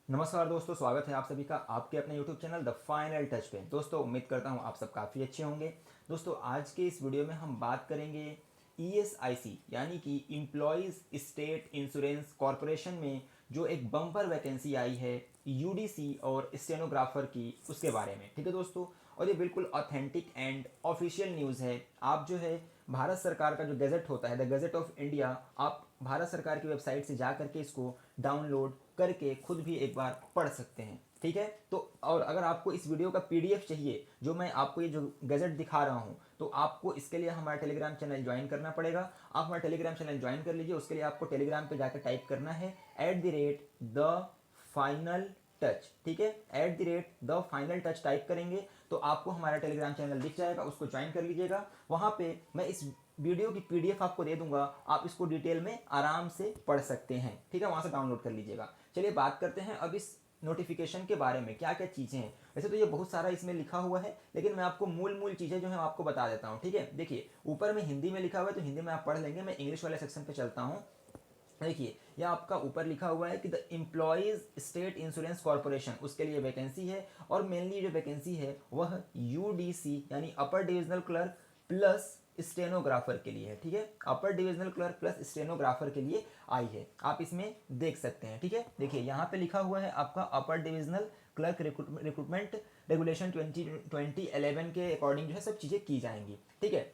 नमस्कार दोस्तों, स्वागत है आप सभी का आपके अपने YouTube channel the final touch पे। दोस्तों उम्मीद करता हूँ आप सब काफ़ी अच्छे होंगे। दोस्तों आज के इस वीडियो में हम बात करेंगे ESIC यानी कि एम्प्लॉयज़ स्टेट इंश्योरेंस कॉरपोरेशन में जो एक बम्पर वैकेंसी आई है UDC और स्टेनोग्राफर की, उसके बारे में। ठीक है दोस्तों, और ये बिल्कुल ऑथेंटिक एंड ऑफिशियल न्यूज़ है। आप जो है भारत सरकार का जो गज़ट होता है, द गज़ट ऑफ इंडिया, आप भारत सरकार की वेबसाइट से जा करके इसको डाउनलोड करके खुद भी एक बार पढ़ सकते हैं। ठीक है, तो और अगर आपको इस वीडियो का PDF चाहिए, जो मैं आपको ये जो गज़ट दिखा रहा हूँ, तो आपको इसके लिए हमारा टेलीग्राम चैनल ज्वाइन करना पड़ेगा। आप हमारा टेलीग्राम चैनल ज्वाइन कर लीजिए। उसके लिए आपको टेलीग्राम पे जाकर टाइप करना है @the_final_touch। ठीक है, @the_final_touch टाइप करेंगे तो आपको हमारा टेलीग्राम चैनल दिख जाएगा, उसको ज्वाइन कर लीजिएगा। वहाँ पे मैं इस वीडियो की PDF आपको दे दूंगा, आप इसको डिटेल में आराम से पढ़ सकते हैं। ठीक है, वहाँ से डाउनलोड कर लीजिएगा। चलिए बात करते हैं अब इस नोटिफिकेशन के बारे में, क्या क्या चीज़ें हैं। वैसे तो ये बहुत सारा इसमें लिखा हुआ है, लेकिन मैं आपको मूल चीज़ें जो है आपको बता देता हूँ। ठीक है, देखिए ऊपर में हिंदी में लिखा हुआ है, तो हिंदी में आप पढ़ लेंगे। मैं इंग्लिश वाले सेक्शन पे चलता हूँ। देखिए यह आपका ऊपर लिखा हुआ है कि the employees state insurance corporation, उसके लिए वैकेंसी है। और मेनली जो वैकेंसी है वह UDC यानी अपर डिविजनल क्लर्क प्लस स्टेनोग्राफर के लिए है। ठीक है, अपर डिविजनल क्लर्क प्लस स्टेनोग्राफर के लिए आई है, आप इसमें देख सकते हैं। ठीक है, देखिए यहाँ पे लिखा हुआ है आपका अपर डिविजनल क्लर्क रिक्रूटमेंट रेगुलेशन 2011 के अकॉर्डिंग जो है सब चीज़ें की जाएंगी। ठीक है,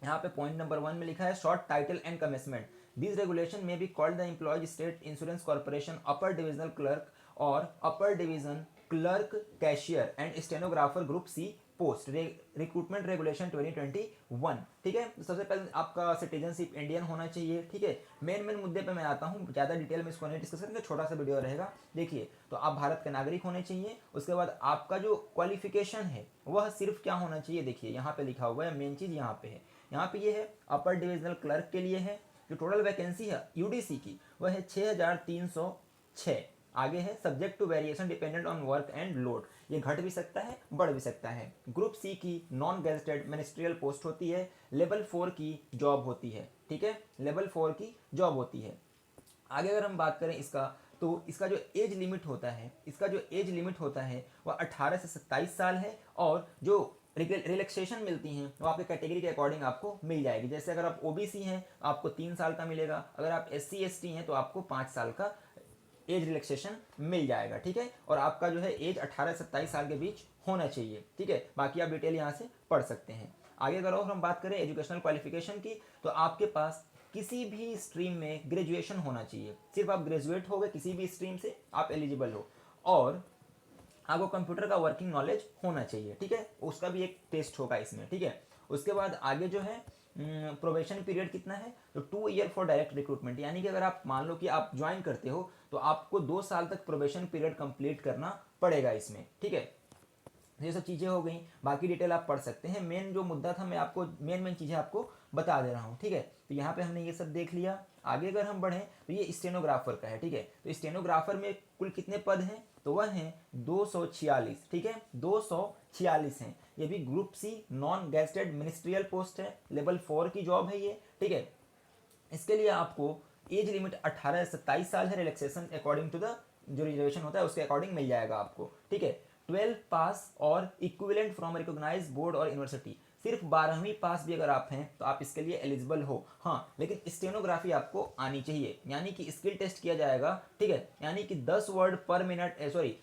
यहाँ पे पॉइंट नंबर 1 में लिखा है short title and commencement. This regulation में be called the employees state insurance corporation upper divisional clerk और upper division clerk cashier and stenographer group C post recruitment regulation 2021। ठीक है, सबसे पहले आपका सिटीजनशिप इंडियन होना चाहिए। ठीक है, मेन मुद्दे पे मैं आता हूँ, ज़्यादा डिटेल में इसको नहीं डिस्कस करेंगे, छोटा सा वीडियो रहेगा। देखिए, तो आप भारत के नागरिक होने चाहिए। उसके बाद आपका जो क्वालिफिकेशन है वह सिर्फ क्या होना चाहिए, देखिए यहाँ पे लिखा हुआ है, मेन चीज़ यहाँ पे है। यहाँ पे ये है अपर डिविजनल क्लर्क के लिए है। जो टोटल वैकेंसी है UDC की वह है 6306। आगे है subject to variation dependent on work and load, ये घट भी सकता है बढ़ भी सकता है। ग्रुप C की नॉन गेजेटेड मिनिस्ट्रियल पोस्ट होती है, लेवल 4 की जॉब होती है। ठीक है, लेवल 4 की जॉब होती है। आगे अगर हम बात करें इसका, तो इसका जो एज लिमिट होता है, वह 18 से 27 साल है। और जो रिलैक्सेशन मिलती हैं वो आपके कैटेगरी के अकॉर्डिंग आपको मिल जाएगी। जैसे अगर आप OBC हैं तो आपको 3 साल का मिलेगा, अगर आप SC ST हैं तो आपको 5 साल का एज रिलैक्सेशन मिल जाएगा। ठीक है, और आपका जो है एज 18 से 27 साल के बीच होना चाहिए। ठीक है, बाकी आप डिटेल यहाँ से पढ़ सकते हैं। आगे अगर और हम बात करें एजुकेशनल क्वालिफिकेशन की, तो आपके पास किसी भी स्ट्रीम में ग्रेजुएशन होना चाहिए। सिर्फ आप ग्रेजुएट हो गए किसी भी स्ट्रीम से, आप एलिजिबल हो। और आपको कंप्यूटर का वर्किंग नॉलेज होना चाहिए। ठीक है, उसका भी एक टेस्ट होगा इसमें। ठीक है, उसके बाद आगे जो है प्रोबेशन पीरियड कितना है, तो 2 ईयर फॉर डायरेक्ट रिक्रूटमेंट, यानी कि अगर आप मान लो कि आप ज्वाइन करते हो तो आपको 2 साल तक प्रोबेशन पीरियड कंप्लीट करना पड़ेगा इसमें। ठीक है, ये सब चीज़ें हो गई, बाकी डिटेल आप पढ़ सकते हैं। मेन जो मुद्दा था मैं आपको मेन चीज़ें आपको बता दे रहा हूँ। ठीक है, तो यहाँ पे हमने ये सब देख लिया। आगे अगर हम बढ़ें तो ये स्टेनोग्राफर का है। ठीक है, तो स्टेनोग्राफर में कुल कितने पद हैं, तो वह हैं 246। ठीक है, 246 हैं। ये भी group C non gazetted ministerial post है, लेवल 4 की जॉब है ये। ठीक है, इसके लिए आपको एज लिमिट 18 से 27 साल है, रिलैक्सेशन अकॉर्डिंग टू द जो रिजर्वेशन होता है उसके अकॉर्डिंग मिल जाएगा आपको। ठीक है, 12 पास और इक्विवेलेंट फ्रॉम रिकॉग्नाइज्ड बोर्ड और यूनिवर्सिटी, सिर्फ 12वीं पास भी अगर आप हैं तो आप इसके लिए एलिजिबल हो। हाँ, लेकिन स्टेनोग्राफी आपको आनी चाहिए, यानी कि स्किल टेस्ट किया जाएगा। ठीक है, यानी कि 10 वर्ड पर मिनट, सॉरी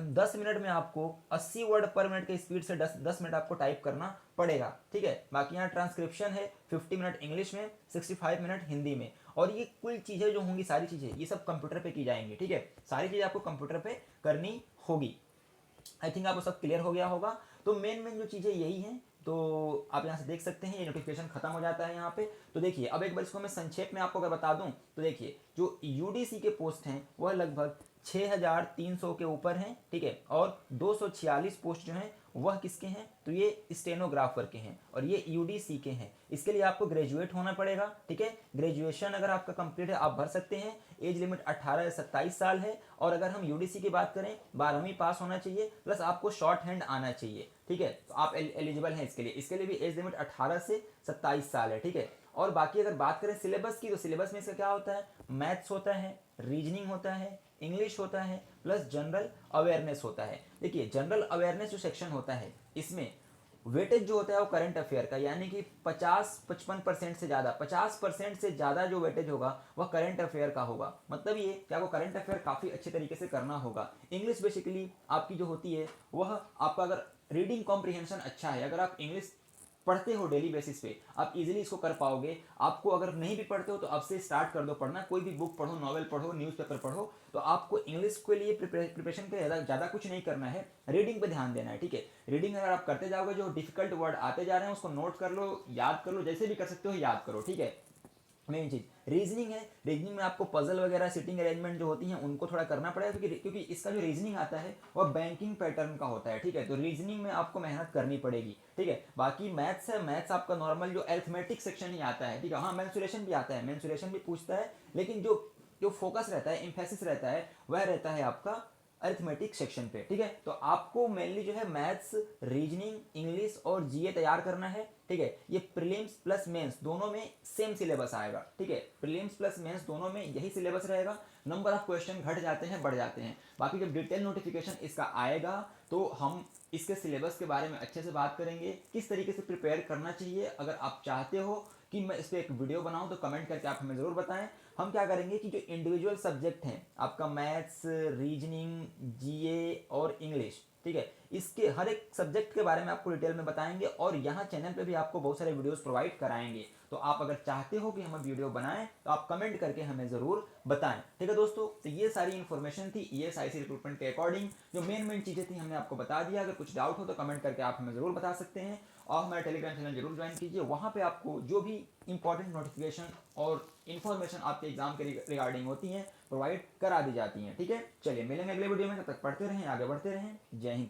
10 मिनट में आपको 80 वर्ड पर मिनट के स्पीड से 10 मिनट आपको टाइप करना पड़ेगा। ठीक है, बाकी यहाँ ट्रांसक्रिप्शन है 50 मिनट इंग्लिश में, 65 मिनट हिंदी में। और ये कुल चीज़ें जो होंगी, सारी चीज़ें ये सब कंप्यूटर पे की जाएंगी। ठीक है, सारी चीज़ें आपको कंप्यूटर पे करनी होगी। आई थिंक आपको सब क्लियर हो गया होगा। तो मेन जो चीज़ें यही हैं, तो आप यहाँ से देख सकते हैं ये नोटिफिकेशन खत्म हो जाता है यहाँ पे। तो देखिए अब एक बार इसको मैं संक्षेप में आपको अगर बता दूं, तो देखिए जो UDC के पोस्ट हैं वह लगभग 6300 के ऊपर हैं। ठीक है, और 246 पोस्ट जो हैं वह किसके हैं, तो ये स्टेनोग्राफर के हैं और ये UDC के हैं। इसके लिए आपको ग्रेजुएट होना पड़ेगा। ठीक है, ग्रेजुएशन अगर आपका कंप्लीट है आप भर सकते हैं। एज लिमिट 18 से 27 साल है। और अगर हम UDC की बात करें, 12वीं पास होना चाहिए, प्लस आपको शॉर्ट हैंड आना चाहिए। ठीक है, तो आप एलिजिबल हैं इसके लिए। इसके लिए भी एज लिमिट 18 से 27 साल है। ठीक है, और बाकी अगर बात करें सिलेबस की, तो सिलेबस में इसका क्या होता है, मैथ्स होता है, रीजनिंग होता है, इंग्लिश होता है, प्लस जनरल अवेयरनेस होता है। देखिए जनरल अवेयरनेस जो सेक्शन होता है इसमें वेटेज जो होता है वो करंट अफेयर का, यानी कि 50-55% से ज़्यादा, 50% से ज़्यादा जो वेटेज होगा वह करंट अफेयर का होगा। मतलब ये कि आपको करंट अफेयर काफ़ी अच्छे तरीके से करना होगा। इंग्लिश बेसिकली आपकी जो होती है वह आपका अगर रीडिंग कॉम्प्रिहेंशन अच्छा है, अगर आप इंग्लिश पढ़ते हो डेली बेसिस पे, आप इजीली इसको कर पाओगे। आपको अगर नहीं भी पढ़ते हो तो अब से स्टार्ट कर दो पढ़ना, कोई भी बुक पढ़ो, नॉवेल पढ़ो, न्यूज़पेपर पढ़ो। तो आपको इंग्लिश के लिए प्रिपरेशन के ज़्यादा कुछ नहीं करना है, रीडिंग पे ध्यान देना है, ठीक है। रीडिंग अगर आप करते जाओगे, जो डिफिकल्ट वर्ड आते जा रहे हैं उसको नोट कर लो, याद कर लो, जैसे भी कर सकते हो याद करो, ठीक है। मेन चीज रीजनिंग है। रीजनिंग में आपको पजल वगैरह, सिटिंग अरेंजमेंट जो होती हैं उनको थोड़ा करना पड़ेगा, क्योंकि इसका जो रीजनिंग आता है वह बैंकिंग पैटर्न का होता है, ठीक है। तो रीजनिंग में आपको मेहनत करनी पड़ेगी, ठीक है। बाकी मैथ्स है, मैथ्स आपका नॉर्मल जो अरिथमेटिक सेक्शन ही आता है, ठीक है। हाँ मेंसुरेशन भी आता है, मेंसुरेशन भी पूछता है, लेकिन जो जो फोकस रहता है, इम्फेसिस रहता है, वह रहता है आपका अरिथमेटिक सेक्शन पे, ठीक है। तो आपको मेनली जो है मैथ्स, रीजनिंग, इंग्लिश और जीए तैयार करना है, ठीक है। ये प्रीलिम्स प्लस मेंस दोनों में सेम सिलेबस आएगा, ठीक है। प्रीलिम्स प्लस मेंस दोनों में यही सिलेबस रहेगा। नंबर ऑफ क्वेश्चन घट जाते हैं, बढ़ जाते हैं। बाकी जब डिटेल नोटिफिकेशन इसका आएगा तो हम इसके सिलेबस के बारे में अच्छे से बात करेंगे, किस तरीके से प्रिपेयर करना चाहिए। अगर आप चाहते हो कि मैं इस पर एक वीडियो बनाऊं तो कमेंट करके आप हमें ज़रूर बताएं। हम क्या करेंगे कि जो इंडिविजुअल सब्जेक्ट हैं आपका मैथ्स, रीजनिंग, जीए और इंग्लिश, ठीक है, इसके हर एक सब्जेक्ट के बारे में आपको डिटेल में बताएंगे और यहाँ चैनल पे भी आपको बहुत सारे वीडियोस प्रोवाइड कराएंगे। तो आप अगर चाहते हो कि हम वीडियो बनाएं तो आप कमेंट करके हमें ज़रूर बताएं, ठीक है दोस्तों। तो ये सारी इन्फॉर्मेशन थी ईएसआईसी रिक्रूटमेंट के अकॉर्डिंग, जो मेन चीज़ें थी हमने आपको बता दिया। अगर कुछ डाउट हो तो कमेंट करके आप हमें ज़रूर बता सकते हैं और हमारे टेलीग्राम चैनल जरूर ज्वाइन कीजिए। वहाँ पे आपको जो भी इंपॉर्टेंट नोटिफिकेशन और इन्फॉर्मेशन आपके एग्जाम के रिगार्डिंग होती हैं प्रोवाइड करा दी जाती हैं, ठीक है। चलिए मिलेंगे अगले वीडियो में, तब तक पढ़ते रहें, आगे बढ़ते रहें। जय हिंद।